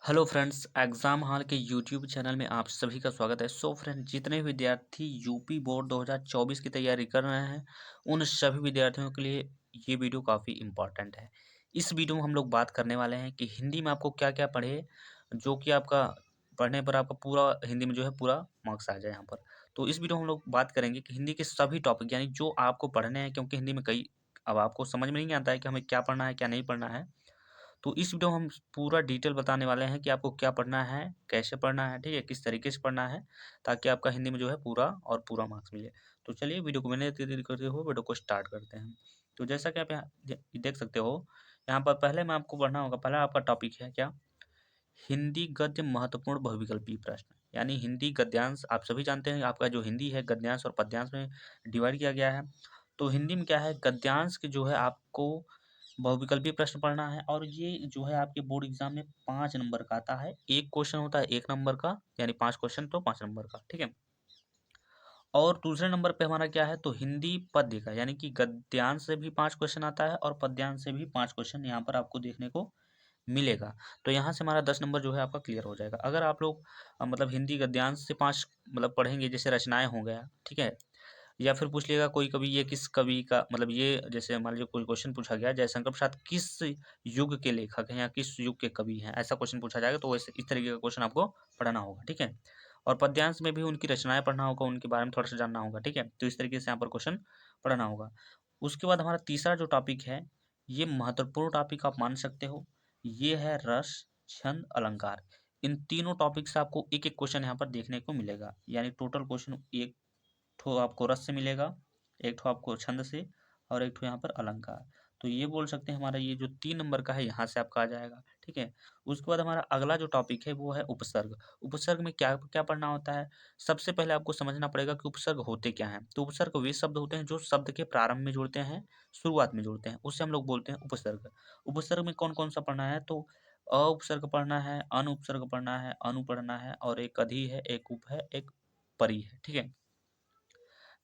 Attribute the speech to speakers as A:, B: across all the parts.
A: Hello friends, exam hall के YouTube channel में आप सभी का स्वागत है। सो फ्रेंड्स, जितने विद्यार्थी यूपी बोर्ड 2024 की तैयारी कर रहे हैं, उन सभी विद्यार्थियों के लिए ये वीडियो काफ़ी इम्पॉर्टेंट है। इस वीडियो में हम लोग बात करने वाले हैं कि हिंदी में आपको क्या-क्या पढ़े, जो कि आपका पढ़ने पर आपका पूरा हिंदी में जो है पूरा मार्क्स आ जाए यहाँ पर। तो इस वीडियो में हम लोग बात करेंगे कि हिंदी के सभी टॉपिक यानी जो आपको पढ़ने हैं, क्योंकि हिंदी में कई अब आपको समझ में नहीं आता है कि हमें क्या पढ़ना है, क्या नहीं पढ़ना है। तो इस वीडियो में हम पूरा डिटेल बताने वाले हैं कि आपको क्या पढ़ना है, कैसे पढ़ना है, ठीक है? किस तरीके से पढ़ना है, ताकि आपका हिंदी में जो है पूरा और पूरा मार्क्स मिले। तो चलिए वीडियो को बिना देरी करते हुए वीडियो को स्टार्ट करते हैं। तो जैसा कि आप यहाँ देख सकते हो, यहाँ पर पहले में आपको पढ़ना होगा, पहला आपका टॉपिक है क्या? हिंदी गद्य महत्वपूर्ण बहुविकल्पीय प्रश्न। यानी हिंदी गद्यांश आप सभी जानते हैं, आपका जो हिंदी है गद्यांश और पद्यांश में डिवाइड किया गया है। तो हिंदी में क्या है, गद्यांश के जो है आपको बहुविकल्पीय प्रश्न पढ़ना है और ये जो है आपके बोर्ड एग्जाम में 5 नंबर का आता है। एक क्वेश्चन होता है 1 नंबर का, यानी 5 क्वेश्चन तो 5 नंबर का, ठीक है? और दूसरे नंबर पे हमारा क्या है, तो हिंदी पद्य का, यानी कि गद्यांश से भी 5 क्वेश्चन आता है और पद्यांश से भी 5 क्वेश्चन यहाँ पर आपको देखने को मिलेगा। तो यहाँ से हमारा 10 नंबर जो है आपका क्लियर हो जाएगा। अगर आप लोग मतलब हिंदी गद्यांश से 5 मतलब पढ़ेंगे, जैसे रचनाएँ हो गया, ठीक है? या फिर पूछ लिएगा कोई कवि, ये किस कवि का मतलब, ये जैसे मान लीजिए कोई क्वेश्चन पूछा गया, जयशंकर प्रसाद किस युग के लेखक हैं या किस युग के कवि हैं, ऐसा क्वेश्चन पूछा जाएगा, तो वैसे इस तरीके का क्वेश्चन आपको पढ़ना होगा, ठीक है? और पद्यांश में भी उनकी रचनाएँ पढ़ना होगा, उनके बारे में थोड़ा-सा जानना होगा, ठीक है? तो इस तरीके से यहाँ पर क्वेश्चन पढ़ना होगा। उसके बाद हमारा तीसरा जो टॉपिक है, ये महत्वपूर्ण टॉपिक आप मान सकते हो, ये है रस, छंद, अलंकार। इन तीनों टॉपिक से आपको एक-एक क्वेश्चन यहाँ पर देखने को मिलेगा, यानी टोटल क्वेश्चन एक ठो आपको रस से मिलेगा, एक ठो आपको छंद से और एक ठो यहाँ पर अलंकार। तो ये बोल सकते हैं हमारा ये जो 3 नंबर का है, यहाँ से आपका आ जाएगा, ठीक है? उसके बाद हमारा अगला जो टॉपिक है वो है उपसर्ग। उपसर्ग में क्या क्या पढ़ना होता है? सबसे पहले आपको समझना पड़ेगा कि उपसर्ग होते क्या हैं। तो उपसर्ग वे शब्द होते हैं जो शब्द के प्रारंभ में जुड़ते हैं, शुरुआत में जुड़ते हैं, उसे हम लोग बोलते हैं उपसर्ग। उपसर्ग में कौन-कौन सा पढ़ना है, तो अ उपसर्ग पढ़ना है, अन उपसर्ग पढ़ना है, अनु पढ़ना है और एक अधि है, एक उप है, एक परि है, ठीक है?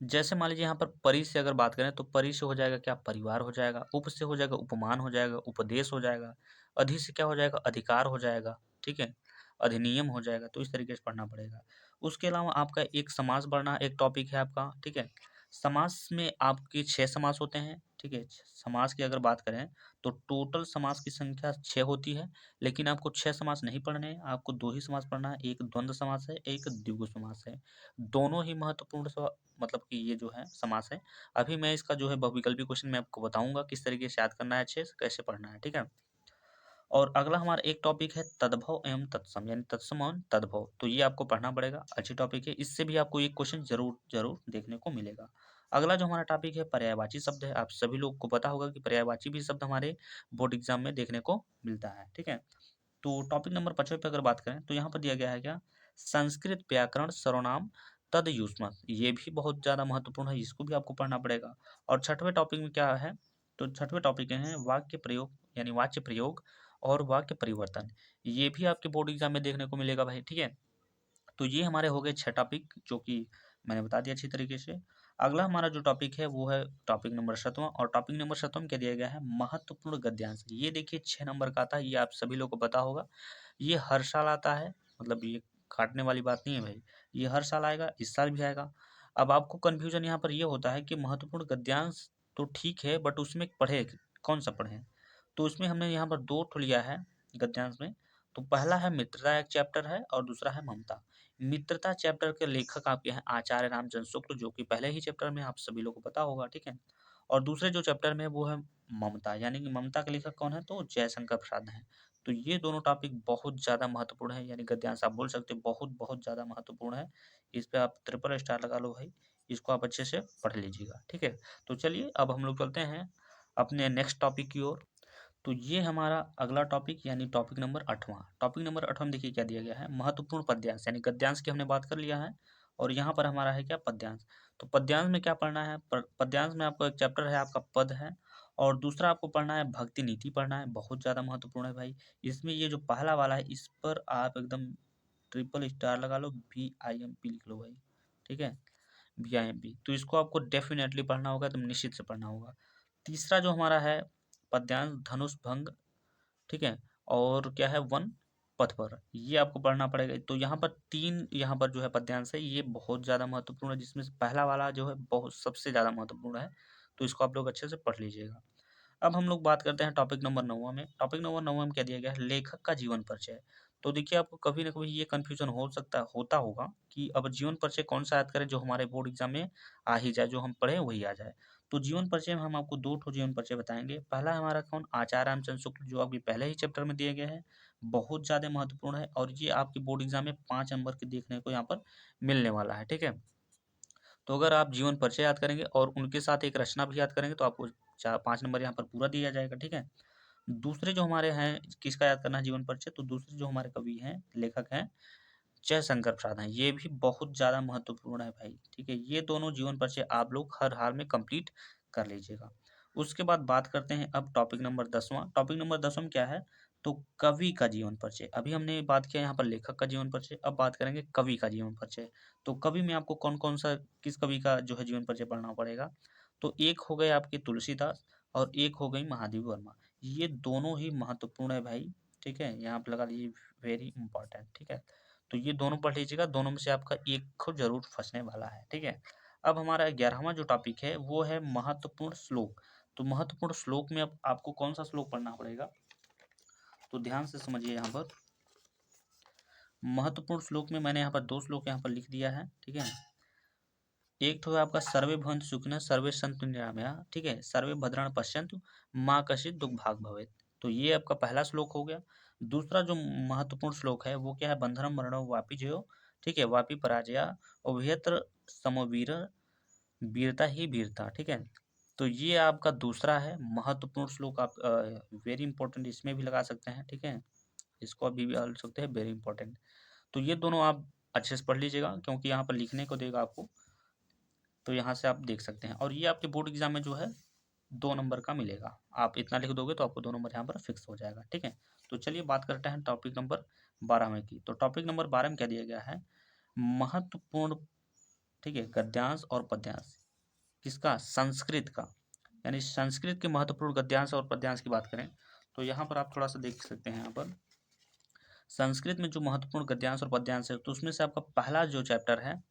A: जैसे मान लीजिए यहाँ पर परि से अगर बात करें, तो परि से हो जाएगा क्या, परिवार हो जाएगा, उप से हो जाएगा उपमान हो जाएगा, उपदेश हो जाएगा, अधि से क्या हो जाएगा, अधिकार हो जाएगा, ठीक है? अधिनियम हो जाएगा। तो इस तरीके से पढ़ना पड़ेगा। उसके अलावा आपका एक समास पढ़ना एक टॉपिक है आपका, ठीक है? समास में आपके 6 समास होते हैं, ठीक है? समास की अगर बात करें, तो टोटल समास की संख्या 6 होती है, लेकिन आपको 6 समास नहीं पढ़ने हैं, आपको 2 ही समास पढ़ना है। एक द्वंद्व समास है, एक द्विगु समास है। दोनों ही महत्वपूर्ण मतलब कि ये जो है समास है। अभी मैं इसका जो है बहुविकल्पी क्वेश्चन मैं आपको बताऊँगा किस तरीके से याद करना है, अच्छे से कैसे पढ़ना है, ठीक है? और अगला हमारा एक टॉपिक है तद्भव एवं तत्सम, यानी तत्सम और तद्भव। तो ये आपको पढ़ना पड़ेगा, अच्छी टॉपिक है। इससे भी आपको एक क्वेश्चन ज़रूर देखने को मिलेगा। अगला जो हमारा टॉपिक है पर्यायवाची शब्द है। आप सभी लोग को पता होगा कि पर्यायवाची भी शब्द हमारे बोर्ड एग्जाम में देखने को मिलता है, ठीक है? तो टॉपिक नंबर 5वें पे अगर बात करें, तो यहाँ पर दिया गया है क्या? संस्कृत व्याकरण सर्वनाम तदयुष्मत्। ये भी बहुत ज़्यादा महत्वपूर्ण है, इसको भी आपको पढ़ना पड़ेगा। और 6वें टॉपिक में क्या है? तो 6वें टॉपिक हैं वाक्य प्रयोग, यानी वाच्य प्रयोग और वाक्य परिवर्तन। ये भी आपके बोर्ड एग्जाम में देखने को मिलेगा भाई, ठीक है? तो ये हमारे हो गए 6 टॉपिक, जो कि मैंने बता दिया अच्छी तरीके से। अगला हमारा जो टॉपिक है वो है टॉपिक नंबर 7वां, और टॉपिक नंबर 7वां में क्या दिया गया है? महत्वपूर्ण गद्यांश। ये देखिए 6 नंबर का आता है, ये आप सभी लोग को पता होगा। ये हर साल आता है, मतलब ये काटने वाली बात नहीं है भाई। ये हर साल आएगा, इस साल भी आएगा। अब आपको कन्फ्यूज़न यहाँ पर ये होता है कि महत्वपूर्ण गद्यांश तो ठीक है, बट उसमें पढ़े कौन-सा पढ़ें? तो उसमें हमने यहाँ पर 2 ठो लिया है गद्यांश में। तो पहला है मित्रता एक चैप्टर है और दूसरा है ममता। मित्रता चैप्टर के लेखक आपके हैं आचार्य रामचंद्र शुक्ल, जो कि पहले ही चैप्टर में आप सभी लोगों को पता होगा, ठीक है? और दूसरे जो चैप्टर में है वो है ममता, यानी कि ममता के लेखक कौन है? तो जयशंकर प्रसाद हैं। तो ये दोनों टॉपिक बहुत ज़्यादा महत्वपूर्ण है, यानी गद्यांश आप बोल सकते हो बहुत ज़्यादा महत्वपूर्ण है। इस पे आप ट्रिपल स्टार लगा लो भाई, इसको आप अच्छे से पढ़ लीजिएगा, ठीक है? तो चलिए अब हम लोग चलते हैं अपने नेक्स्ट टॉपिक की ओर। तो ये हमारा अगला टॉपिक, यानी टॉपिक नंबर 8वां। टॉपिक नंबर 8वां में देखिए क्या दिया गया है? महत्वपूर्ण पद्यांश, यानी गद्यांश की हमने बात कर लिया है और यहाँ पर हमारा है क्या? पद्यांश। तो पद्यांश में क्या पढ़ना है? पद्यांश में आपको एक चैप्टर है आपका पद है, और दूसरा आपको पढ़ना है भक्ति नीति पढ़ना है, बहुत ज़्यादा महत्वपूर्ण है भाई। इसमें ये जो पहला वाला है, इस पर आप एकदम ट्रिपल स्टार लगा लो, VIMP लिख लो भाई, ठीक है? VIMP। तो इसको आपको डेफिनेटली पढ़ना होगा, एकदम निश्चित से पढ़ना होगा। तीसरा जो हमारा है पद्यांश, धनुष भंग, ठीक है? और क्या है? वन पथ पर, ये आपको पढ़ना पड़ेगा। तो यहाँ पर 3 यहाँ पर जो है पद्यांश है, ये बहुत ज़्यादा महत्वपूर्ण है, जिसमें से पहला वाला जो है बहुत सबसे ज़्यादा महत्वपूर्ण है, तो इसको आप लोग अच्छे से पढ़ लीजिएगा। अब हम लोग बात करते हैं टॉपिक नंबर 9वां में। टॉपिक नंबर 9वां में क्या दिया गया है? लेखक का जीवन परिचय। तो देखिए, आपको कभी ना कभी ये कन्फ्यूज़न होता होगा कि अब जीवन परिचय कौन-सा याद करें जो हमारे बोर्ड एग्ज़ाम में आ ही जाए, जो हम पढ़ें वही आ जाए। तो जीवन परिचय में हम आपको 2 ठो जीवन परिचय बताएँगे। पहला है हमारा कौन? आचार्य रामचंद्र शुक्ल, जो अभी पहले ही चैप्टर में दिए गए हैं। बहुत ज़्यादा महत्वपूर्ण है और ये आपके बोर्ड एग्ज़ाम में 5 नंबर के देखने को यहाँ पर मिलने वाला है, ठीक है? तो अगर आप जीवन परिचय याद करेंगे और उनके साथ एक रचना भी याद करेंगे, तो आपको 5 नंबर यहाँ पर पूरा दिया जाएगा, ठीक है? दूसरे जो हमारे हैं, किसका याद करना है जीवन परिचय? तो दूसरे जो हमारे कवि हैं, लेखक हैं, जयशंकर प्रसाद हैं। ये भी बहुत ज़्यादा महत्वपूर्ण है भाई, ठीक है? ये दोनों जीवन परिचय आप लोग हर हाल में कंप्लीट कर लीजिएगा। उसके बाद बात करते हैं अब टॉपिक नंबर 10वां। टॉपिक नंबर 10वां में क्या है? तो कवि का जीवन परिचय। अभी हमने बात किया यहाँ पर लेखक का जीवन परिचय, अब बात करेंगे कवि का जीवन परिचय। तो कवि में आपको कौन-कौन सा किस कवि का जो है जीवन परिचय पढ़ना पड़ेगा? तो एक हो गए आपके तुलसीदास और एक हो गई महादेवी वर्मा। ये दोनों ही महत्वपूर्ण है भाई, ठीक है? यहाँ पे लगा लीजिए वेरी इंपॉर्टेंट, ठीक है? तो ये दोनों पढ़ लीजिएगा, दोनों में से आपका एक को ज़रूर फँसने वाला है, ठीक है? अब हमारा 11वां जो टॉपिक है, वो है महत्वपूर्ण श्लोक। तो महत्वपूर्ण श्लोक में अब आपको कौन-सा श्लोक पढ़ना पड़ेगा? तो ध्यान से समझिए यहाँ पर। महत्वपूर्ण श्लोक में मैंने यहाँ पर 2 श्लोक यहाँ पर लिख दिया है, ठीक है? एक तो है आपका सर्वे भवन्तु सुखिनः सर्वे सन्तु निरामयाः, ठीक है? सर्वे भद्राणि पश्यन्तु मा कश्चित् दुःखभाग् भवेत्। तो ये आपका पहला श्लोक हो गया। दूसरा जो महत्वपूर्ण श्लोक है वो क्या है? बंधनं मरणं वापि जयो, ठीक है? वापि पराजया उभयत्र समवीरः वीरता ही वीरता, ठीक है? तो ये आपका दूसरा है महत्वपूर्ण श्लोक। आप वेरी इंपॉर्टेंट इसमें भी लगा सकते हैं, ठीक है? इसको अभी भी डाल सकते हैं वेरी इंपॉर्टेंट। तो ये दोनों आप अच्छे से पढ़ लीजिएगा, क्योंकि यहाँ पर लिखने को देगा आपको, तो यहाँ से आप देख सकते हैं। और ये आपके बोर्ड एग्जाम में जो है 2 नंबर का मिलेगा। आप इतना लिख दोगे तो आपको 2 नंबर यहाँ पर फिक्स हो जाएगा, ठीक है? तो चलिए बात करते हैं टॉपिक नंबर 12 में की। तो टॉपिक नंबर 12 में क्या दिया गया है? महत्वपूर्ण, ठीक है, गद्यांश और पद्यांश। किसका? संस्कृत का। यानी संस्कृत के महत्वपूर्ण गद्यांश और पद्यांश की बात करें, तो यहाँ पर आप थोड़ा सा देख सकते हैं। यहाँ पर संस्कृत में जो महत्वपूर्ण गद्यांश और पद्यांश है, तो उसमें से आपका पहला जो चैप्टर है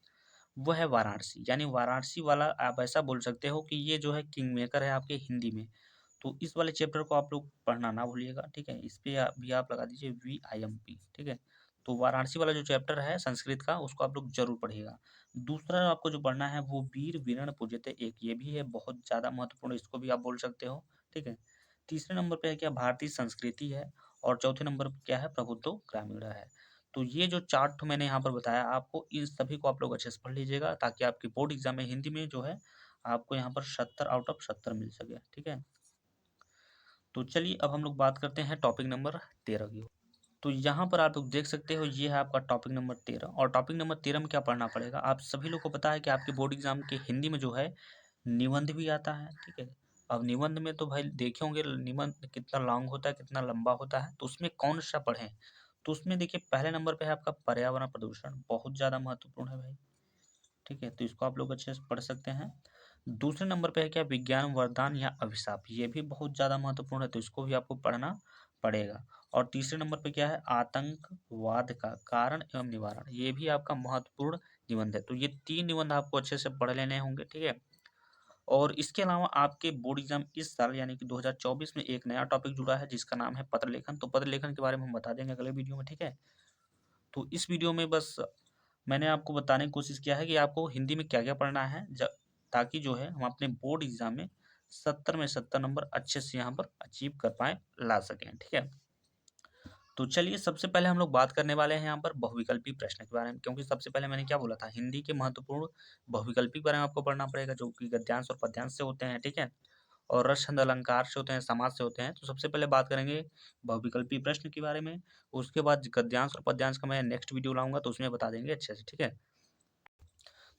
A: वो है वाराणसी। यानी वाराणसी वाला आप ऐसा बोल सकते हो कि ये जो है किंग मेकर है आपके हिंदी में। तो इस वाले चैप्टर को आप लोग पढ़ना ना भूलिएगा, ठीक है? इस पे भी आप लगा दीजिए VIMP, ठीक है? तो वाराणसी वाला जो चैप्टर है संस्कृत का, उसको आप लोग जरूर पढ़िएगा। दूसरा आपको जो पढ़ना है वो वीर वीरण पूज्यते एक, ये भी है बहुत ज़्यादा महत्वपूर्ण, इसको भी आप बोल सकते हो, ठीक है? तीसरे नंबर पे है क्या? भारतीय संस्कृति है। और चौथे नंबर पे क्या है? प्रभुत्व ग्रामीण है। तो ये जो चार्ट मैंने यहाँ पर बताया आपको, इन सभी को आप लोग अच्छे से पढ़ लीजिएगा, ताकि आपकी बोर्ड एग्जाम में हिंदी में जो है आपको यहाँ पर 70 आउट ऑफ 70 मिल सके, ठीक है? तो चलिए अब हम लोग बात करते हैं टॉपिक नंबर 13 की। तो यहाँ पर आप लोग देख सकते हो, ये है आपका टॉपिक नंबर 13। और टॉपिक नंबर 13 में क्या पढ़ना पड़ेगा? आप सभी लोग को पता है कि आपके बोर्ड एग्जाम के हिंदी में जो है निबंध भी आता है, ठीक है? अब निबंध में तो भाई देखे होंगे निबंध कितना लॉन्ग होता है, कितना लंबा होता है, तो उसमें कौन सा पढ़ें? तो उसमें देखिए पहले नंबर पे है आपका पर्यावरण प्रदूषण, बहुत ज़्यादा महत्वपूर्ण है भाई, ठीक है? तो इसको आप लोग अच्छे से पढ़ सकते हैं। दूसरे नंबर पे है क्या? विज्ञान वरदान या अभिशाप, ये भी बहुत ज़्यादा महत्वपूर्ण है, तो इसको भी आपको पढ़ना पड़ेगा। और तीसरे नंबर पे क्या है? आतंकवाद का कारण एवं निवारण, ये भी आपका महत्वपूर्ण निबंध है। तो ये 3 निबंध आपको अच्छे से पढ़ लेने होंगे, ठीक है? और इसके अलावा आपके बोर्ड एग्जाम इस साल यानी कि 2024 में एक नया टॉपिक जुड़ा है, जिसका नाम है पत्र लेखन। तो पत्र लेखन के बारे में हम बता देंगे अगले वीडियो में, ठीक है? तो इस वीडियो में बस मैंने आपको बताने की कोशिश किया है कि आपको हिंदी में क्या-क्या पढ़ना है, ताकि जो है हम अपने बोर्ड एग्जाम में 70 में 70 नंबर अच्छे से यहाँ पर अचीव कर पाएँ, ला सकें, ठीक है? तो चलिए सबसे पहले हम लोग बात करने वाले हैं यहाँ पर बहुविकल्पी प्रश्न के बारे में, क्योंकि सबसे पहले मैंने क्या बोला था, हिंदी के महत्वपूर्ण बहुविकल्पी के बारे में आपको पढ़ना पड़ेगा, जो कि गद्यांश और पद्यांश से होते हैं, ठीक है? और रस, छंद, अलंकार से होते हैं, समाज से होते हैं। तो सबसे पहले बात करेंगे बहुविकल्पी प्रश्न के बारे में, उसके बाद गद्यांश और पद्यांश का मैं नेक्स्ट वीडियो लाऊंगा, तो उसमें बता देंगे अच्छे से, ठीक है?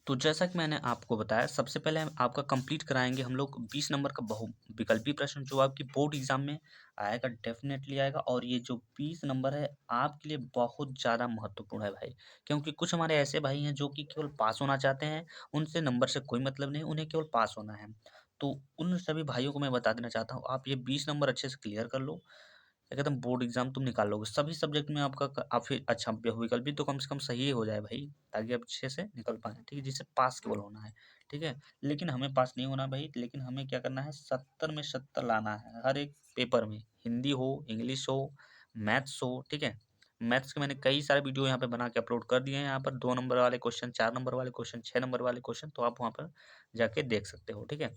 A: तो जैसा कि मैंने आपको बताया, सबसे पहले हम आपका कंप्लीट कराएंगे हम लोग 20 नंबर का बहुविकल्पी प्रश्न, जो आपकी बोर्ड एग्जाम में आएगा, डेफिनेटली आएगा। और ये जो 20 नंबर है आपके लिए बहुत ज़्यादा महत्वपूर्ण है भाई, क्योंकि कुछ हमारे ऐसे भाई हैं जो कि केवल पास होना चाहते हैं, उनसे नंबर से कोई मतलब नहीं, उन्हें केवल पास होना है। तो उन सभी भाइयों को मैं बता देना चाहता हूँ, आप ये 20 नंबर अच्छे से क्लियर कर लो। क्या कहते हैं बोर्ड एग्जाम तुम निकाल लोगे, सभी सब्जेक्ट में आपका काफी अच्छा विकल्प भी तो कम से कम सही ही हो जाए भाई, ताकि आप अच्छे से निकल पाए, ठीक है, जिससे पास केवल होना है, ठीक है। लेकिन हमें पास नहीं होना भाई, लेकिन हमें क्या करना है, 70 में 70 लाना है हर एक पेपर में, हिंदी हो, इंग्लिश हो, मैथ्स हो, ठीक है। मैथ्स के मैंने कई सारे वीडियो यहाँ पे बना के अपलोड कर दिए हैं, यहाँ पर 2 नंबर वाले क्वेश्चन, 4 नंबर वाले क्वेश्चन, 6 नंबर वाले क्वेश्चन, तो आप वहाँ पर जाके देख सकते हो, ठीक है।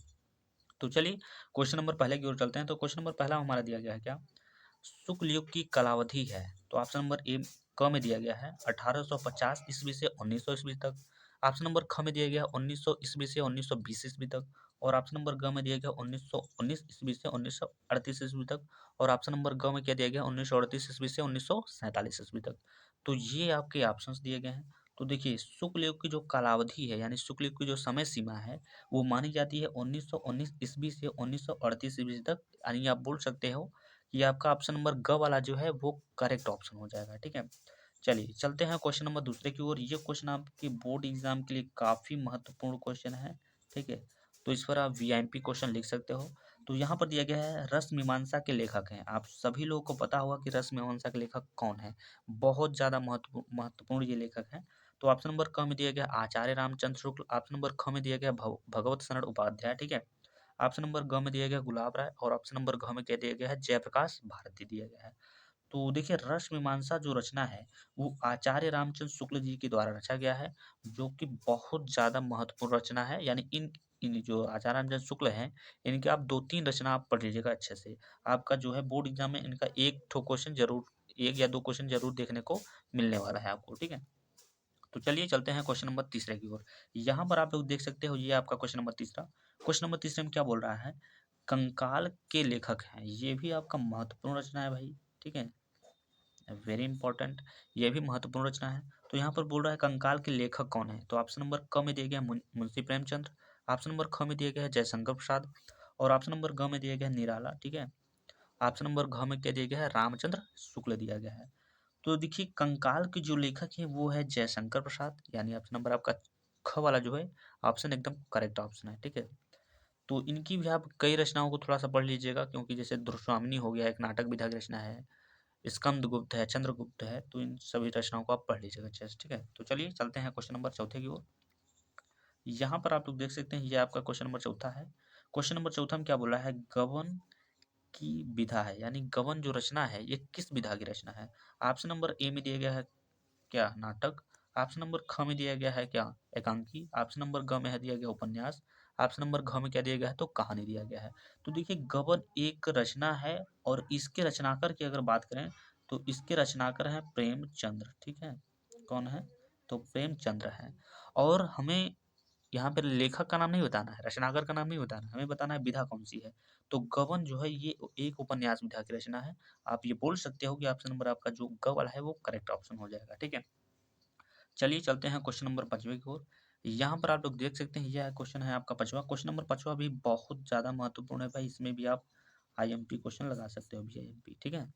A: तो चलिए क्वेश्चन नंबर पहले की ओर चलते हैं। तो क्वेश्चन नंबर पहला हमारा दिया गया है क्या, शुक्ल युग की कालावधि है, तो ऑप्शन नंबर ए क में दिया गया है 1850 ईस्वी से 1900 ईस्वी तक। ऑप्शन नंबर ख में दिया गया है 1900 ईस्वी से 1920 ईस्वी तक। और ऑप्शन नंबर ग में दिया गया 1919 ईस्वी से 1938 ईस्वी तक। और ऑप्शन नंबर ग में क्या दिया गया 1938 ईस्वी से 1947 ईस्वी तक। तो ये आपके ऑप्शंस दिए गए हैं। तो देखिए शुक्ल युग की जो कालावधि है, यानी शुक्ल युग की जो समय सीमा है, वो मानी जाती है 1919 ईस्वी से 1938 ईस्वी तक। यानी आप बोल सकते हो ये आपका ऑप्शन नंबर ग वाला जो है वो करेक्ट ऑप्शन हो जाएगा, ठीक है। चलिए चलते हैं क्वेश्चन नंबर दूसरे की ओर। ये क्वेश्चन आपके बोर्ड एग्जाम के लिए काफी महत्वपूर्ण क्वेश्चन है, ठीक है। तो इस पर आप वीआईपी क्वेश्चन लिख सकते हो। तो यहाँ पर दिया गया है रस मीमांसा के लेखक हैं, आप सभी लोगों को पता होगा कि रस मीमांसा के लेखक कौन है, बहुत ज्यादा महत्वपूर्ण ये लेखक हैं। तो ऑप्शन नंबर क में दिया गया आचार्य रामचंद्र शुक्ल। ऑप्शन नंबर ख में दिया गया भगवत शरण उपाध्याय, ठीक है। ऑप्शन नंबर ग में दिया गया गुलाब राय। और ऑप्शन नंबर घ में क्या दिया गया है, जयप्रकाश भारती दिया गया है। तो देखिए रस मीमांसा जो रचना है वो आचार्य रामचंद्र शुक्ल जी के द्वारा रचा गया है, जो कि बहुत ज्यादा महत्वपूर्ण रचना है। यानी इन जो आचार्य रामचंद्र शुक्ल हैं, इनके आप 2-3 रचना आप पढ़ लीजिएगा अच्छे से। आपका जो है बोर्ड एग्जाम में इनका एक ठो क्वेश्चन जरूर, 1 या 2 क्वेश्चन जरूर देखने को मिलने वाला है आपको, ठीक है। तो चलिए चलते हैं क्वेश्चन नंबर तीसरे की ओर। यहाँ पर आप लोग देख सकते हो ये आपका क्वेश्चन नंबर तीसरा। क्वेश्चन नंबर तीसरे में क्या बोल रहा है, कंकाल के लेखक हैं, ये भी आपका महत्वपूर्ण रचना है भाई, ठीक है, वेरी इंपॉर्टेंट, ये भी महत्वपूर्ण रचना है। तो यहाँ पर बोल रहा है कंकाल के लेखक कौन है, तो ऑप्शन नंबर क में दिया गया मुंशी प्रेमचंद्र। ऑप्शन नंबर ख में दिया गया है जयशंकर प्रसाद। और ऑप्शन नंबर ग में दिया गया है निराला, ठीक है। ऑप्शन नंबर घ में क्या दिया गया है, रामचंद्र शुक्ल दिया गया है। तो देखिए कंकाल के जो लेखक है वो है जयशंकर प्रसाद, यानी ऑप्शन नंबर आपका ख वाला जो है ऑप्शन एकदम करेक्ट ऑप्शन है, ठीक है। तो इनकी भी आप कई रचनाओं को थोड़ा सा पढ़ लीजिएगा, क्योंकि जैसे ध्रुवस्वामिनी हो गया, एक नाटक विधा की रचना है, स्कंदगुप्त है, चंद्रगुप्त है, तो इन सभी रचनाओं को आप पढ़ लीजिएगा अच्छे से, ठीक है। तो चलिए चलते हैं क्वेश्चन नंबर चौथे की ओर। यहाँ पर आप लोग देख सकते हैं ये आपका क्वेश्चन नंबर चौथा है। क्वेश्चन नंबर चौथा में क्या बोला है, गबन की विधा है, यानी गबन जो रचना है ये किस विधा की रचना है। ऑप्शन नंबर ए में दिया गया है क्या, नाटक। ऑप्शन नंबर ख में दिया गया है क्या, एकांकी। ऑप्शन नंबर ग में है दिया गया उपन्यास। ऑप्शन नंबर घ में क्या दिया गया है, तो कहानी दिया गया है। तो देखिए गबन एक रचना है, और इसके रचनाकार की अगर बात करें तो इसके रचनाकार हैं प्रेमचंद्र, ठीक है। कौन है, तो प्रेमचंद्र है। और हमें यहाँ पर लेखक का नाम नहीं बताना है, रचनाकार का नाम नहीं बताना है, हमें बताना है विधा कौन सी है। तो गबन जो है ये एक उपन्यास विधा की रचना है। आप ये बोल सकते हो कि ऑप्शन नंबर आपका जो ग वाला है वो करेक्ट ऑप्शन हो जाएगा, ठीक है। चलिए चलते हैं क्वेश्चन नंबर 5वें की ओर। यहाँ पर आप लोग देख सकते हैं यह क्वेश्चन है आपका 5वां। क्वेश्चन नंबर 5वां भी बहुत ज्यादा महत्वपूर्ण है भाई, इसमें भी आप आईएमपी क्वेश्चन लगा सकते हो, भी आईएमपी, ठीक है।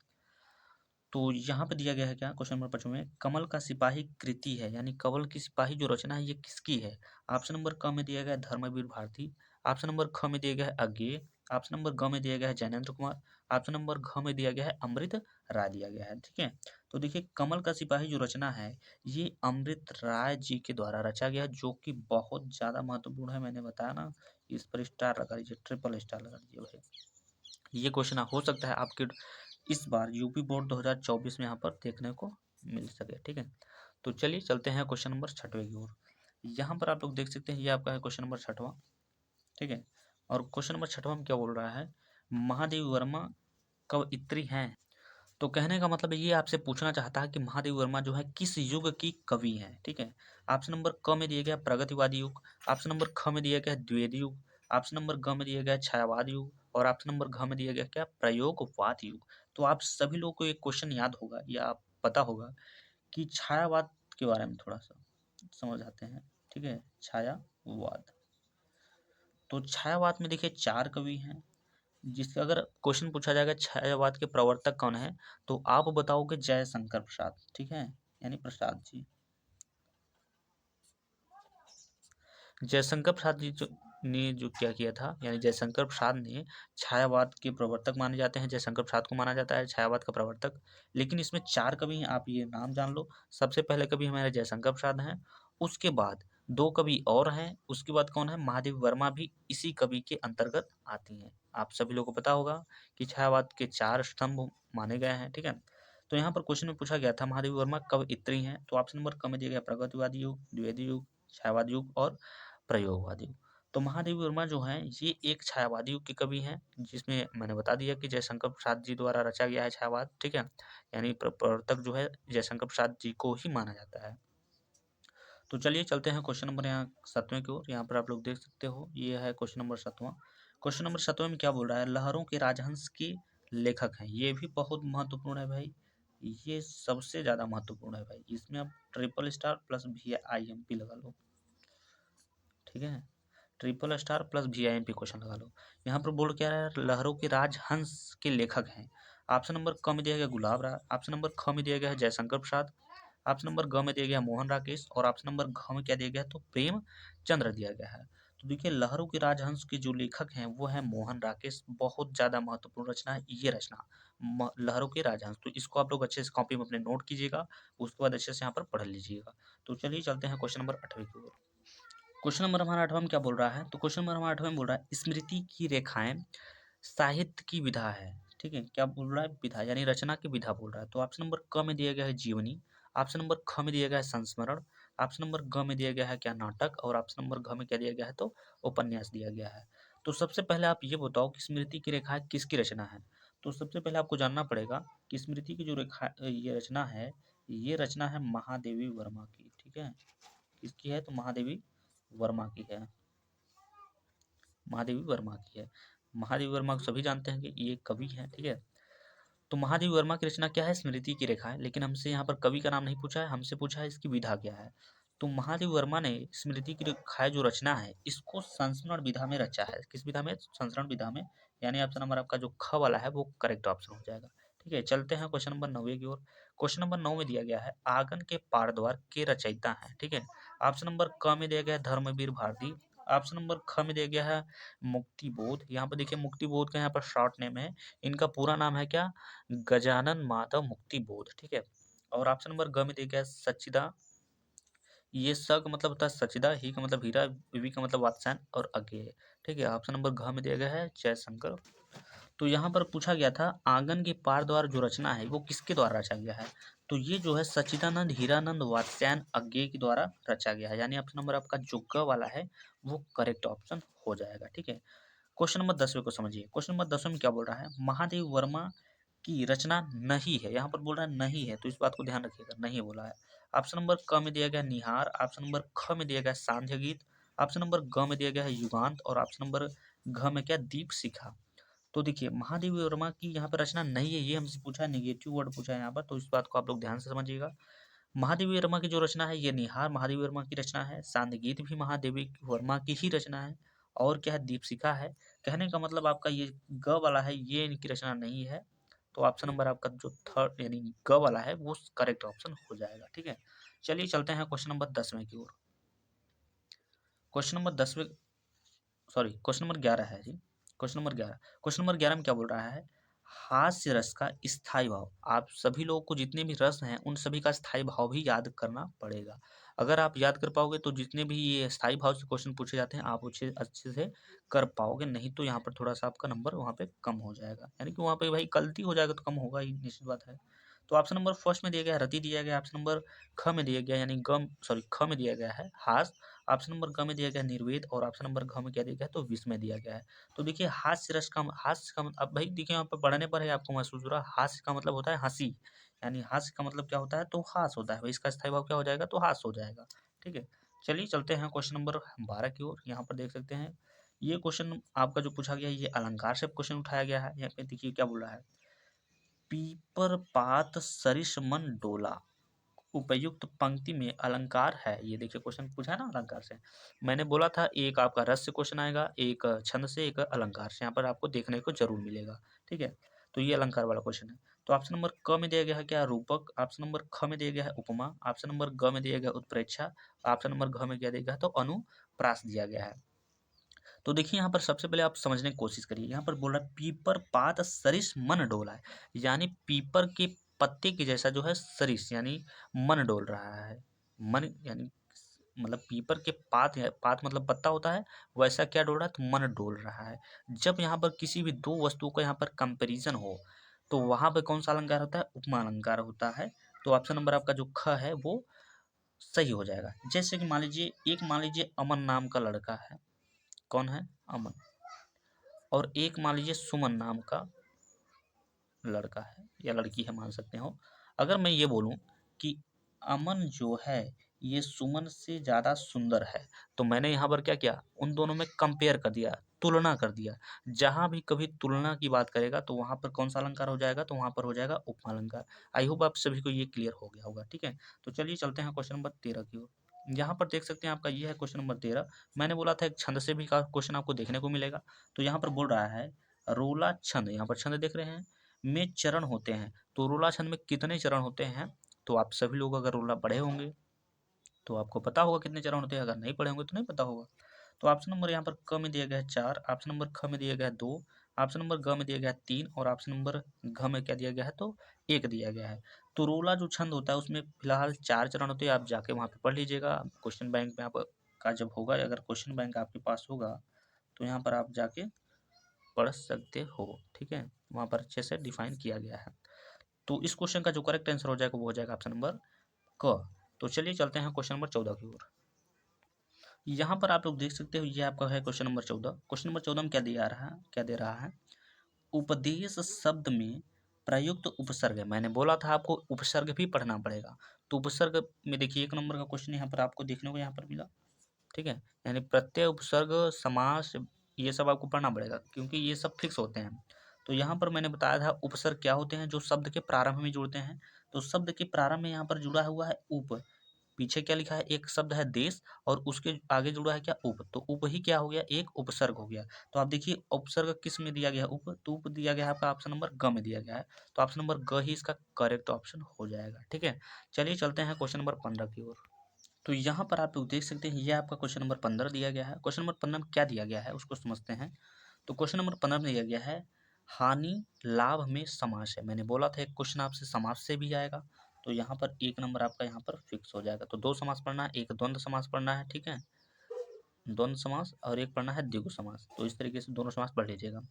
A: तो यहाँ पे दिया गया है क्या, क्वेश्चन नंबर 5 में कमल का सिपाही कृति है, यानी कमल की सिपाही जो रचना है ये किसकी है। ऑप्शन नंबर क में दिया गया है धर्मवीर भारती। ऑप्शन नंबर ख में दिया गया है अज्ञेय। ऑप्शन नंबर ग में दिया गया है जैनेन्द्र कुमार। ऑप्शन नंबर घ में दिया गया है अमृत राय दिया गया है, ठीक है। तो देखिए कमल का सिपाही जो रचना है ये अमृत राय जी के द्वारा रचा गया, जो कि बहुत ज्यादा महत्वपूर्ण है। मैंने बताया ना, इस पर स्टार लगा लीजिए, ट्रिपल स्टार लगा लीजिए भाई। ये क्वेश्चन हो सकता है आपके इस बार यूपी बोर्ड 2024 में यहाँ पर देखने को मिल सके, ठीक है। तो चलिए चलते हैं क्वेश्चन नंबर 6वें की ओर। यहाँ पर आप लोग देख सकते हैं ये आपका है क्वेश्चन नंबर 6वां, ठीक है। और क्वेश्चन नंबर 6वां में क्या बोल रहा है, महादेवी वर्मा कवयित्री हैं। तो कहने का मतलब ये आपसे पूछना चाहता है कि महादेवी वर्मा जो है किस युग की कवि हैं, ठीक है। ऑप्शन नंबर क में दिया गया प्रगतिवादी युग। ऑप्शन नंबर ख में दिया गया द्विवेदी युग। ऑप्शन नंबर ग में दिया गया छायावाद युग। और ऑप्शन नंबर घ में दिया गया क्या, प्रयोगवाद युग। तो आप सभी लोगों को एक क्वेश्चन याद होगा या आप पता होगा कि छायावाद के बारे में थोड़ा सा समझ आते हैं, ठीक है। छायावाद, तो छायावाद में देखिए 4 कवि हैं। जिसका अगर क्वेश्चन पूछा जाएगा छायावाद के प्रवर्तक कौन है, तो आप बताओगे जयशंकर प्रसाद, ठीक है, यानी प्रसाद जी। जयशंकर प्रसाद जी जो ने जो क्या किया था, यानी जयशंकर प्रसाद ने छायावाद के प्रवर्तक माने जाते हैं। जयशंकर प्रसाद को माना जाता है छायावाद का प्रवर्तक। लेकिन इसमें 4 कवि हैं, आप ये नाम जान लो। सबसे पहले कवि हमारे जयशंकर प्रसाद हैं, उसके बाद 2 कवि और हैं, उसके बाद कौन है, महादेवी वर्मा भी इसी कवि के अंतर्गत आती हैं। आप सभी लोगों को पता होगा कि छायावाद के 4 स्तंभ माने गए हैं, ठीक है। तो यहाँ पर क्वेश्चन में पूछा गया था महादेवी वर्मा कब इतरी हैं, तो ऑप्शन नंबर क में दिया गया प्रगतिवादी युग, द्विवेदी युग, छायावादी युग और प्रयोगवादी युग। तो महादेवी वर्मा जो हैं ये एक छायावादी युग के कवि हैं, जिसमें मैंने बता दिया कि जयशंकर प्रसाद जी द्वारा रचा गया है छायावाद, ठीक है। यानी प्रवर्तक जो है जयशंकर प्रसाद जी को ही माना जाता है। तो चलिए चलते हैं क्वेश्चन नंबर यहाँ 7वें की ओर। यहाँ पर आप लोग देख सकते हो, ये है क्वेश्चन नंबर 7वां। क्वेश्चन नंबर 7वें में क्या बोल रहा है, लहरों के राजहंस के लेखक हैं। ये भी बहुत महत्वपूर्ण है भाई, ये सबसे ज्यादा महत्वपूर्ण है भाई। इसमें आप ट्रिपल स्टार प्लस VIMP लगा लो, ठीक है। Triple star plus VIMP question लगा लो। यहाँ पर बोल क्या रहा है, लहरों के राजहंस के लेखक हैं। ऑप्शन नंबर क में दिया गया गुलाब राय, ऑप्शन नंबर ख में दिया गया है जयशंकर प्रसाद, ऑप्शन नंबर ग में दिया गया मोहन राकेश और ऑप्शन नंबर घ में क्या दिया गया, तो प्रेम चंद्र दिया गया है। तो देखिए लहरों के राजहंस के जो लेखक हैं वो है मोहन राकेश। बहुत ज्यादा महत्वपूर्ण रचना है ये रचना, लहरों के राजहंस। तो इसको आप लोग अच्छे से कॉपी में अपने नोट कीजिएगा, उसके बाद अच्छे से यहाँ पर पढ़ लीजिएगा। तो चलिए चलते हैं क्वेश्चन नंबर 8वें की ओर। क्वेश्चन नंबर हमारा 8वां में क्या बोल रहा है, तो क्वेश्चन नंबर हमारा 8वां में बोल रहा है स्मृति की रेखाएं साहित्य की विधा है, ठीक है। क्या बोल रहा है, विधा यानी रचना की विधा बोल रहा है। तो ऑप्शन नंबर क में दिया गया है जीवनी, ऑप्शन नंबर ख में दिया गया है संस्मरण, ऑप्शन नंबर ग में दिया गया है क्या नाटक और ऑप्शन नंबर घ में क्या दिया गया है, तो उपन्यास दिया गया है। तो सबसे पहले आप ये बताओ कि स्मृति की रेखाएं किसकी रचना है। तो सबसे पहले आपको जानना पड़ेगा कि स्मृति की जो रेखा ये रचना है, ये रचना है महादेवी वर्मा की, ठीक है। किसकी है, तो महादेवी वर्मा की है, महादेवी वर्मा की है। महादेवी वर्मा को सभी जानते हैं कि ये कवि हैं, ठीक है। तो महादेवी वर्मा की रचना क्या है, स्मृति की रेखा है। लेकिन हमसे यहाँ पर कवि का नाम नहीं पूछा है, हमसे पूछा है इसकी विधा क्या है। तो महादेवी वर्मा ने स्मृति की रेखाएं जो रचना है इसको संस्मरण विधा में रचा है। किस विधा में, संस्मरण विधा में। यानी ऑप्शन नंबर आपका जो ख वाला है वो करेक्ट ऑप्शन हो जाएगा, ठीक है। चलते हैं क्वेश्चन नंबर 9 की ओर। क्वेश्चन नंबर 9 में दिया गया है आंगन के पार द्वार के रचयिता हैं, ठीक है। ऑप्शन नंबर क में दिया गया है धर्मवीर भारती, ऑप्शन नंबर ख में दिया गया है मुक्ति बोध। यहाँ पर देखिए मुक्ति बोध का यहाँ पर शॉर्ट नेम है, इनका पूरा नाम है क्या, गजानन माधव मुक्ति बोध, ठीक है। और ऑप्शन नंबर ग में दिया गया है सच्चिदा, ये स का मतलब होता है सचिदा, ही का मतलब हीरा, वी का मतलब वात्स्यन और अज्ञेय, ठीक है। ऑप्शन नंबर घ में दिया गया है जयशंकर। तो यहाँ पर पूछा गया था आंगन के पार द्वार जो रचना है वो किसके द्वारा रचा गया है। तो ये जो है सच्चिदानंद हीरानंद वात्स्यायन अज्ञेय के द्वारा रचा गया है। यानी ऑप्शन नंबर आपका जो ग वाला है वो करेक्ट ऑप्शन हो जाएगा, ठीक है। क्वेश्चन नंबर 10वें को समझिए। क्वेश्चन नंबर 10वें में क्या बोल रहा है, महादेव वर्मा की रचना नहीं है। यहाँ पर बोल रहा है नहीं है, तो इस बात को ध्यान रखिएगा, नहीं बोला है। ऑप्शन नंबर क में दिया गया निहार, ऑप्शन नंबर ख में दिया गया सांध्य गीत, ऑप्शन नंबर ग में दिया गया है युगांत और ऑप्शन नंबर घ में क्या दीप शिखा। तो देखिए महादेवी वर्मा की यहाँ पर रचना नहीं है, ये हमसे पूछा, नेगेटिव वर्ड पूछा है यहाँ पर, तो इस बात को आप लोग ध्यान से समझिएगा। महादेवी वर्मा की जो रचना है ये निहार महादेवी वर्मा की रचना है, सांध्य गीत भी महादेवी वर्मा की ही रचना है और क्या है दीपशिखा है। कहने का मतलब आपका ये ग वाला है ये इनकी रचना नहीं है। तो ऑप्शन नंबर आपका जो थर्ड यानी ग वाला है वो करेक्ट ऑप्शन हो जाएगा, ठीक है। चलिए चलते हैं क्वेश्चन नंबर 10वें की ओर। क्वेश्चन नंबर 10वें, सॉरी क्वेश्चन नंबर 11 है जी। क्वेश्चन नंबर 11 में क्या बोल रहा है, हास्य रस का स्थायी भाव। आप सभी लोगों को जितने भी रस हैं उन सभी का स्थायी भाव भी याद करना पड़ेगा। अगर आप याद कर पाओगे तो जितने भी ये स्थायी भाव से क्वेश्चन पूछे जाते हैं आप अच्छे अच्छे से कर पाओगे, नहीं तो यहाँ पर थोड़ा सा आपका नंबर वहाँ पे कम हो जाएगा। यानी कि वहाँ पे भाई गलती हो जाएगा तो कम होगा ही, निश्चित बात है। तो ऑप्शन नंबर फर्स्ट में दिया गया है रति दिया गया, ऑप्शन नंबर ख में दिया गया यानी गम सॉरी ख में दिया गया है हास, ऑप्शन नंबर ग में दिया गया है निर्वेद और ऑप्शन नंबर घ में क्या दिया गया है, तो विष में दिया गया है। तो देखिए हास्य रस का हास्य का अब भाई देखिए यहाँ पर पढ़ने पर है आपको महसूस हो रहा है, हास्य का मतलब होता है हंसी, यानी हास्य का मतलब क्या होता है, तो हास होता है भाई, इसका स्थायी भाव क्या हो जाएगा, तो हास हो जाएगा, ठीक है। चलिए चलते हैं क्वेश्चन नंबर 12 की ओर। यहाँ पर देख सकते हैं ये क्वेश्चन आपका जो पूछा गया है ये अलंकार से क्वेश्चन उठाया गया है। यहाँ पे देखिए क्या बोल रहा है, पीपर पात सरिस मन डोला, उपयुक्त पंक्ति में अलंकार है। ये देखिए क्वेश्चन पूछा है ना अलंकार से। मैंने बोला था एक आपका रस से क्वेश्चन आएगा, एक छंद से, एक अलंकार से, यहाँ पर आपको देखने को जरूर मिलेगा, ठीक है। तो ये अलंकार वाला क्वेश्चन है। तो ऑप्शन नंबर क में दिया गया है क्या रूपक, ऑप्शन नंबर ख में दिया गया है उपमा, ऑप्शन नंबर ग में दिया गया है उत्प्रेक्षा, ऑप्शन नंबर घ में क्या दिया गया है, तो अनुप्रास दिया गया है। तो देखिए यहाँ पर सबसे पहले आप समझने की कोशिश करिए। यहाँ पर बोल रहा है पीपर पात सरिस मन डोला है, यानी पीपर के पत्ते के जैसा जो है सरिस यानी मन डोल रहा है। मन यानी मतलब पीपर के पात है, पात मतलब पत्ता होता है, वैसा क्या डोल रहा है तो मन डोल रहा है। जब यहाँ पर किसी भी दो वस्तुओं का यहाँ पर कंपेरिजन हो तो वहां पर कौन सा अलंकार होता है, उपमा अलंकार होता है। तो ऑप्शन नंबर आपका जो ख है वो सही हो जाएगा। जैसे कि मान लीजिए अमन नाम का लड़का है। कौन है, अमन। और एक मान लीजिए सुमन नाम का लड़का है या लड़की है, मान सकते हो। अगर मैं ये बोलूं कि अमन जो है ये सुमन से ज़्यादा सुंदर है, तो मैंने यहाँ पर क्या किया, उन दोनों में कंपेयर कर दिया, तुलना कर दिया। जहाँ भी कभी तुलना की बात करेगा तो वहाँ पर कौन सा अलंकार हो जाएगा, तो वहाँ पर हो जाएगा उपमा अलंकार। आई होप आप सभी को ये क्लियर हो गया होगा। ठीक है, तो चलिए चलते हैं क्वेश्चन नंबर 13 की ओर। यहाँ पर देख सकते हैं आपका ये है क्वेश्चन नंबर 13। मैंने बोला था एक छंद से भी का क्वेश्चन आपको देखने को मिलेगा। तो यहाँ पर बोल रहा है रोला छंद, यहाँ पर छंद देख रहे हैं, में चरण होते हैं। तो रोला छंद में कितने चरण होते हैं, तो आप सभी लोग अगर रोला पढ़े होंगे तो आपको पता होगा कितने चरण होते हैं, अगर नहीं पढ़े होंगे तो नहीं पता होगा। तो ऑप्शन नंबर यहाँ पर क में दिया गया है 4, ऑप्शन नंबर ख में दिया गया है 2, ऑप्शन नंबर ग में दिया गया है 3 और ऑप्शन नंबर घ में क्या दिया गया है, तो 1 दिया गया है। तो रोला जो छंद होता है उसमें फिलहाल 4 चरण होते हैं। आप जाके वहाँ पे पढ़ लीजिएगा, क्वेश्चन बैंक में आपका जब होगा, अगर क्वेश्चन बैंक आपके पास होगा तो यहाँ पर आप जाके पढ़ सकते हो। ठीक है, वहाँ पर अच्छे से डिफाइन किया गया है। तो इस क्वेश्चन का जो करेक्ट आंसर हो जाएगा वो हो जाएगा ऑप्शन नंबर क। तो चलिए चलते हैं क्वेश्चन नंबर 14 की ओर। यहाँ पर आप लोग देख सकते हो ये आपका है क्वेश्चन नंबर 14। क्वेश्चन नंबर 14 में क्या दे रहा है, उपदेश शब्द में प्रयुक्त उपसर्ग है। मैंने बोला था आपको उपसर्ग भी पढ़ना पड़ेगा। तो उपसर्ग में देखिए 1 नंबर का क्वेश्चन यहाँ पर आपको देखने को यहाँ पर मिला। ठीक है, यानी प्रत्यय, उपसर्ग, समास, ये सब आपको पढ़ना पड़ेगा क्योंकि ये सब फिक्स होते हैं। तो यहाँ पर मैंने बताया था उपसर्ग क्या होते हैं, जो शब्द के प्रारंभ में जुड़ते हैं। तो शब्द के प्रारंभ में यहाँ पर जुड़ा हुआ है उप, पीछे क्या लिखा है, एक शब्द है देश और उसके आगे जुड़ा है क्या, उप। तो उप ही क्या हो गया, एक उपसर्ग हो गया। तो आप देखिए उपसर्ग किस में दिया गया, उप। तो उप दिया गया है आपका ऑप्शन नंबर ग में दिया गया है। तो ऑप्शन नंबर ग ही इसका करेक्ट ऑप्शन हो जाएगा। ठीक है, चलिए चलते हैं क्वेश्चन नंबर 15 की ओर। तो यहाँ पर आप लोग देख सकते हैं ये आपका क्वेश्चन नंबर 15 दिया गया है। क्वेश्चन नंबर 15 में क्या दिया गया है उसको समझते हैं। तो क्वेश्चन नंबर 15 में दिया गया है हानि लाभ में समास है। मैंने बोला था एक क्वेश्चन आपसे समास से भी आएगा। तो यहाँ पर 1 नंबर आपका यहाँ पर फिक्स हो जाएगा। तो 2 समास पढ़ना है, एक द्वंद्व समास पढ़ना है। ठीक है, द्वंद्व समास और एक पढ़ना है द्विगु समास। तो इस तरीके से दोनों समास पढ़ लीजिएगा।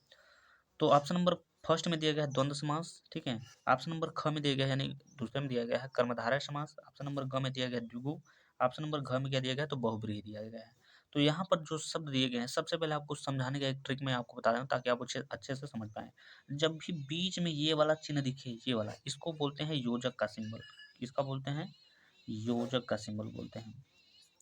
A: तो ऑप्शन नंबर फर्स्ट में दिया गया है द्वंद्व समास। ठीक है, ऑप्शन नंबर ख में दिया गया है यानी दूसरे में दिया गया है कर्मधारय समास। ऑप्शन नंबर ग में दिया गया है द्विगु। ऑप्शन नंबर घ में क्या दिया गया है, तो बहुब्रीहि दिया गया है। तो यहाँ पर जो शब्द दिए गए हैं, सबसे पहले आपको समझाने का एक ट्रिक मैं आपको बता रहा हूँ ताकि आप अच्छे से समझ पाएं। जब भी बीच में ये वाला चिन्ह दिखे, ये वाला, इसको बोलते हैं योजक का सिंबल। किसका बोलते हैं, योजक का सिंबल बोलते हैं।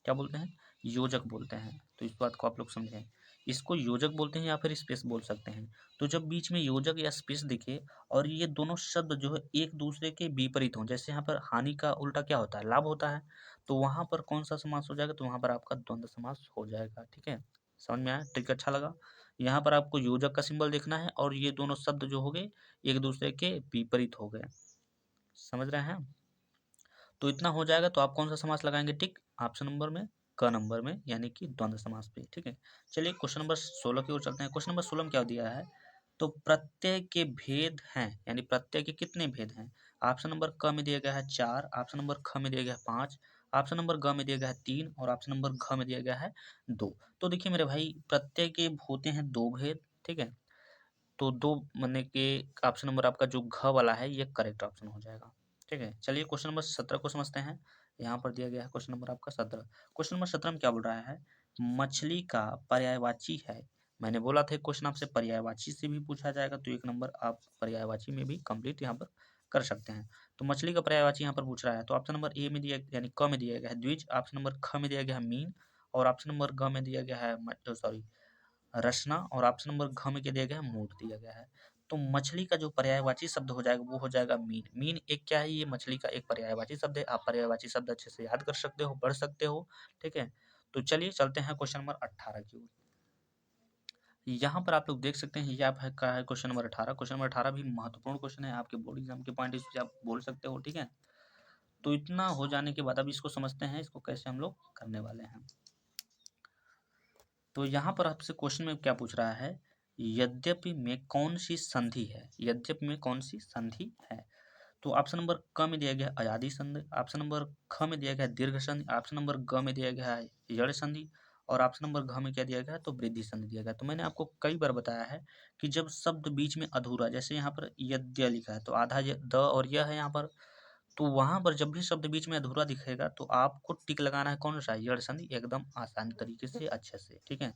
A: क्या बोलते हैं, योजक बोलते हैं। तो इस बात को आप लोग समझें, इसको योजक बोलते हैं या फिर स्पेस बोल सकते हैं। तो जब बीच में योजक या स्पेस दिखे और ये दोनों शब्द जो है एक दूसरे के विपरीत हों, जैसे यहाँ पर हानि का उल्टा क्या होता है, लाभ होता है, तो वहां पर कौन सा समास हो जाएगा, तो वहां पर आपका द्वंद्व समास हो जाएगा। ठीक है, समझ में आया, ट्रिक अच्छा लगा। यहाँ पर आपको योजक का सिंबल देखना है और ये दोनों शब्द जो हो गए एक दूसरे के विपरीत हो गए। समझ रहे हैं, तो इतना हो जाएगा। तो आप कौन सा समास लगाएंगे, टिक ऑप्शन नंबर में, क नंबर में, यानी कि द्वंद्व समास पे। ठीक है, चलिए क्वेश्चन नंबर 16 की ओर चलते हैं। क्वेश्चन नंबर 16 में क्या दिया है, तो प्रत्यय के भेद हैं, यानी प्रत्यय के कितने भेद हैं। ऑप्शन नंबर क में दिया गया है 4, ऑप्शन नंबर ख में दिया गया है 5, ऑप्शन नंबर ग में दिया गया है 3 और ऑप्शन नंबर घ में दिया गया है 2। तो देखिए मेरे भाई, प्रत्यय के होते हैं 2 भेद। ठीक है, तो 2 माने के ऑप्शन नंबर आपका जो घ वाला है ये करेक्ट ऑप्शन हो जाएगा। ठीक है, चलिए क्वेश्चन नंबर 17 को समझते हैं। यहाँ पर दिया गया है क्वेश्चन नंबर आपका 17। क्वेश्चन नंबर 17 में क्या बोल रहा है, मछली का पर्यायवाची है। मैंने बोला था क्वेश्चन आपसे पर्यायवाची से भी पूछा जाएगा, तो 1 नंबर आप पर्यायवाची में भी कंप्लीट यहाँ पर कर सकते हैं। तो मछली का पर्यायवाची यहाँ पर पूछ रहा है। तो ऑप्शन नंबर ए में दिया यानी क में दिया गया है द्विज, ऑप्शन नंबर ख में दिया गया है मीन और ऑप्शन नंबर ग में दिया गया है सॉरी रचना और ऑप्शन नंबर घ में क्या दिया गया है, मूड दिया गया है। तो मछली का जो पर्यायवाची शब्द हो जाएगा वो हो जाएगा मीन। मीन एक क्या है, ये मछली का एक पर्यायवाची शब्द है। आप पर्यायवाची शब्द अच्छे से याद कर सकते हो, पढ़ सकते हो। ठीक है, तो चलिए चलते हैं क्वेश्चन नंबर 18 की ओर। यहाँ पर आप लोग देख सकते हैं ये आप है का है क्वेश्चन नंबर 18। क्वेश्चन नंबर 18 भी महत्वपूर्ण क्वेश्चन है, आपके बोर्ड एग्जाम के पॉइंट से आप बोल सकते हो। ठीक है, तो इतना हो जाने के बाद अब इसको समझते हैं, इसको कैसे हम लोग करने वाले हैं। तो यहाँ पर आपसे क्वेश्चन में क्या पूछ रहा है, यद्यपि में कौन सी संधि है, यद्यपि में कौन सी संधि है। तो ऑप्शन नंबर क में दिया गया है अयादी संधि, ऑप्शन नंबर ख में दिया गया है दीर्घ संधि, ऑप्शन नंबर ग में दिया गया है यड़ संधि, और ऑप्शन नंबर घ में क्या दिया गया है, तो वृद्धि संधि दिया गया है। तो मैंने आपको कई बार बताया है कि जब शब्द बीच में अधूरा, जैसे यहाँ पर यद्य लिखा है तो आधा द और यह है यहाँ पर, तो वहां पर जब भी शब्द बीच में अधूरा दिखेगा तो आपको टिक लगाना है कौन सा, यड़ संधि, एकदम आसान तरीके से अच्छे से, ठीक है।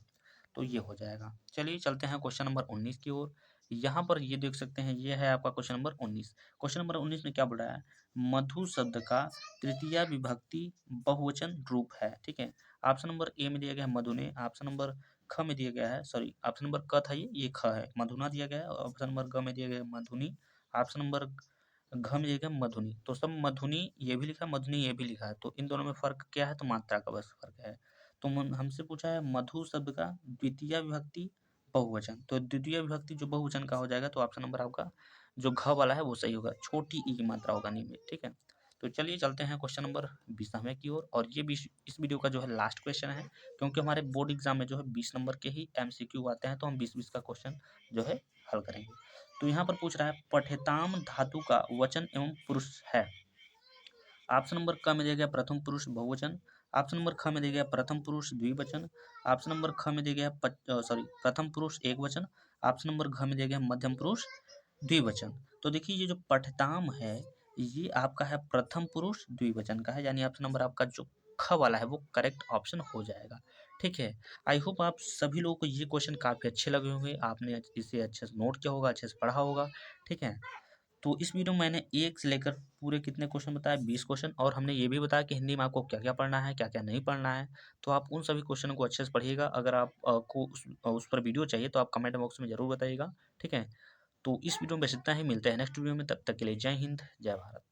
A: तो ये हो जाएगा। चलिए चलते हैं क्वेश्चन नंबर 19 की ओर। यहाँ पर ये देख सकते हैं, ये है आपका क्वेश्चन नंबर 19। क्वेश्चन नंबर 19 में क्या बोल रहा है, मधु शब्द का तृतीया विभक्ति बहुवचन रूप है, ठीक है। ऑप्शन नंबर ए में दिया गया है मधुने, ऑप्शन नंबर ख में दिया गया है, सॉरी ऑप्शन नंबर क था ये ख है, मधुना दिया गया है, ऑप्शन नंबर ग में दिया गया है मधुनी, ऑप्शन नंबर घ में दिया गया है मधुनी। तो सब मधुनी ये भी लिखा है, मधुनी ये भी लिखा है, तो इन दोनों में फर्क क्या है, तो मात्रा का बस फर्क है। तो हमसे पूछा है मधु शब्द का द्वितीय विभक्ति बहुवचन, तो द्वितीय विभक्ति जो बहुवचन का हो जाएगा, तो ऑप्शन नंबर आपका जो घ वाला है वो सही होगा, छोटी ई की मात्रा होगा नी में, ठीक है। तो चलिए चलते हैं क्वेश्चन नंबर 20वें की ओर, और ये 20 इस वीडियो का जो है लास्ट क्वेश्चन है, क्योंकि हमारे बोर्ड एग्जाम में जो है 20 नंबर के ही एमसीक्यू आते हैं, तो हम 20-20 का क्वेश्चन जो है हल करेंगे। तो यहाँ पर पूछ रहा है पठेताम धातु का वचन एवं पुरुष है। ऑप्शन नंबर क में दिया गया प्रथम पुरुष बहुवचन, ऑप्शन नंबर ख में दिया गया प्रथम पुरुष द्विवचन, ऑप्शन नंबर ख में दिया गया सॉरी प्रथम पुरुष एक वचन, ऑप्शन नंबर घ में दिया गया मध्यम पुरुष द्विवचन। तो देखिए ये जो पठताम है ये आपका है प्रथम पुरुष द्विवचन का है, यानी ऑप्शन नंबर आपका जो ख वाला है वो करेक्ट ऑप्शन हो जाएगा, ठीक है। आई होप आप सभी लोगों को ये क्वेश्चन काफ़ी अच्छे लगे होंगे, आपने इसे अच्छे से नोट किया होगा, अच्छे से पढ़ा होगा, ठीक है। तो इस वीडियो में मैंने एक से लेकर पूरे कितने क्वेश्चन बताए, 20 क्वेश्चन, और हमने ये भी बताया कि हिंदी में आपको क्या क्या पढ़ना है, क्या क्या नहीं पढ़ना है। तो आप उन सभी क्वेश्चन को अच्छे से पढ़िएगा। अगर आप को उस पर वीडियो चाहिए तो आप कमेंट बॉक्स में ज़रूर बताइएगा, ठीक है। तो इस वीडियो में बस इतना ही, मिलते हैं नेक्स्ट वीडियो में, तब तक के लिए जय हिंद जय भारत।